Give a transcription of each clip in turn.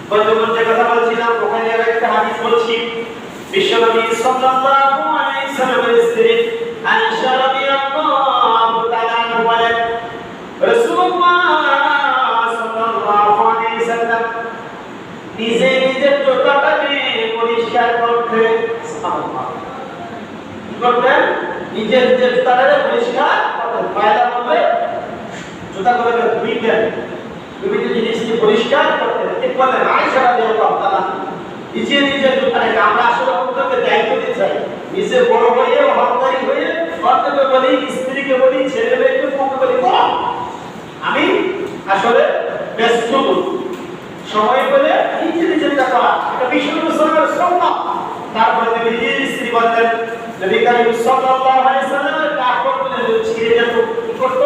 বন্ধুগণ, যে কথা বলছিলাম ওখানে একটা হাদিস বলছি। বিশ্বনবী সাল্লাল্লাহু আলাইহি ওয়াসাল্লামের স্ত্রী আয়েশা রাদিয়াল্লাহু তাআলা আনহা বলেন, রাসূলুল্লাহ সাল্লাল্লাহু আলাইহি ওয়াসাল্লাম নিজে নিজের জুতাটাকে পরিষ্কার করতেন। সুবহানাল্লাহ। কি করতেন? নিজের জুতাটাকে পরিষ্কার করতেন। পয়লা বলবে জুতাগুলোকে ধুইতেন, বিভিন্ন জিনিসকে পরিষ্কার করতেন। ঠিক বলেন আয়েশা রাদিয়াল্লাহু তাআলা নিজে নিজের জুতাটাকে। আমরা আসলে অন্যকে দায়িত্ব দিতে চাই, নিজে বড় হয়ে অহংকারী হয়ে অন্যকে বলি, স্ত্রীকে বলি, ছেলে মেয়েকে বলি আমি আসলে ব্যস্ত সময় বলে নিজে নিজেরটা করা, এটা বিশ্বনবী সাল্লাল্লাহু আলাইহি ওয়াসাল্লাম। তারপরে তিনি নিজের স্ত্রী বলতেন, নবী করিম সাল্লাল্লাহু আলাইহি ওয়াসাল্লামের কাপড়গুলো ছিঁড়ে যেত, কি করত?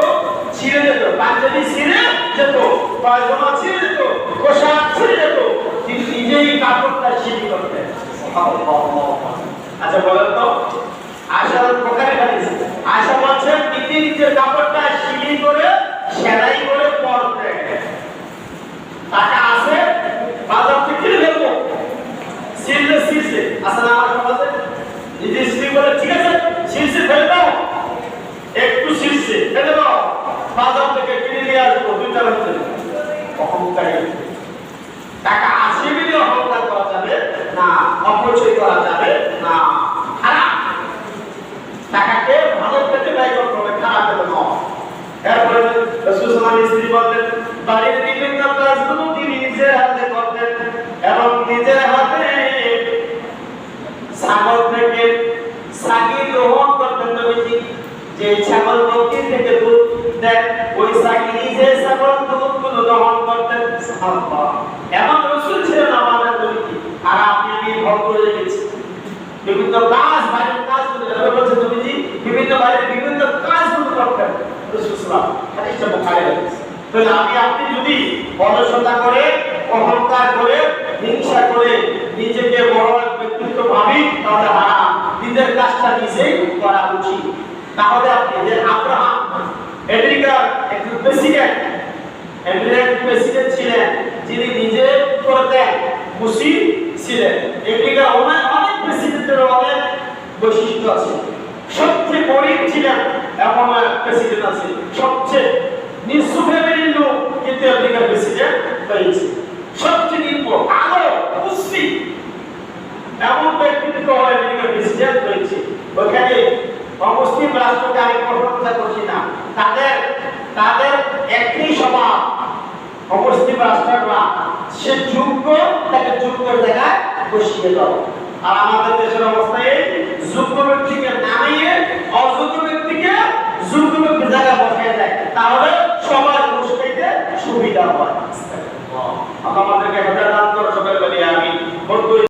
ছিঁড়ে যেত, পাঞ্জাবি ছিঁড়ে যেত, পায়জামা ছিঁড়ে যেত, পোশাক ছিঁড়ে যেত, তিনি নিজেই কাপড়টা ছিঁড়ে করতেন। আচ্ছা বলেন তো, আয়েশার বুখারী হাদিস, আয়েশা বলছেন তিনি নিজের কাপড়টা ছিঁড়ে করে সেলাই করে পরতেন। টাকা আছে বাজার থেকে কিনে ফেলবো, ছিঁড়লে ছিঁড়ছে, আসলে আমার সমাজে নিজে স্ত্রী বলে ঠিক আছে ছিঁড়ছে ফেলে দাও, একটু ছিঁড়ছে ফেলে দাও, বাজার থেকে কিনে নিয়ে আসবো, দুইটা হচ্ছে অহংকারী। টাকা আছে বলে অহংকার করা যাবে না, অপচয় করা যাবে না, খারাপ। টাকাকে ভালো পেতে ব্যয় করতে হবে, খারাপ পেতে নয়। এরপরে রাসূল সাল্লাল্লাহু আলাইহি ওয়াসাল্লাম স্ত্রী বলতেন, বাড়ির বিভিন্ন কাজগুলো তিনি নিজের হাতে করতেন এবং নিজের হাতে ছাগল থেকে ছাগি গ্রহণ করতেন। নবীজি যে ছাগল বকরি থেকে দুধ দেন, ওই ছাগি নিজে ছাগল দুধগুলো গ্রহণ করতেন। সুবহানাল্লাহ। এমন রাসূল ছিলেন আমাদের নবীজি। আর আপনি আমি ভোগ করে গেছি বিভিন্ন কাজ, বাড়ির কাজগুলো বলছেন নবীজি বিভিন্ন বাড়ির বিভিন্ন কাজগুলো করতেন রাসূল সাল্লাল্লাহু আলাইহি ওয়াসাল্লাম। হাদিসটা বুখারীর হাদিস। তাহলে আমি আপনি যদি অলসতা করে, অহংকার করে, হিংসা করে নিজেকে বড় ব্যক্তিত্ব ভাবি, তাহলে হারাম। নিজের কাজটা নিজেই করা উচিত। তাহলে আপনি যে আব্রাহাম আমেরিকার একজন প্রেসিডেন্ট ছিলেন, যিনি নিজে করতেন, মুসলিম ছিলেন। আমেরিকার অনেক প্রেসিডেন্টের অনেক বৈশিষ্ট্য আছে। সবচেয়ে গরিব ছিলেন এমন প্রেসিডেন্ট আছে, সবচেয়ে নিঃস্ব ফ্যামিলির লোক কিন্তু আমেরিকার প্রেসিডেন্ট হয়েছে। সবচেয়ে নিম্ন আলো মুসলিম এমন ব্যক্তিত্ব আমেরিকার প্রেসিডেন্ট হয়েছে। ওখানে অমুসলিম রাষ্ট্রকে আমি প্রশংসা করছি না, তাদের একই স্বভাব। অমুসলিম রাষ্ট্ররা সে যোগ্য, তাকে যোগ্যের জায়গায় বসিয়ে দাও। আর আমাদের দেশের অবস্থায় যোগ্য ব্যক্তিকে নামিয়ে অযোগ্য ব্যক্তিকে যোগ্য ব্যক্তির জায়গায় বসিয়ে দেয়, তাহলে সবার ঘুষ খাইতে সুবিধা হয়। আমাদেরকে হেদায়েত দান করো, সবাই বলি আমিন।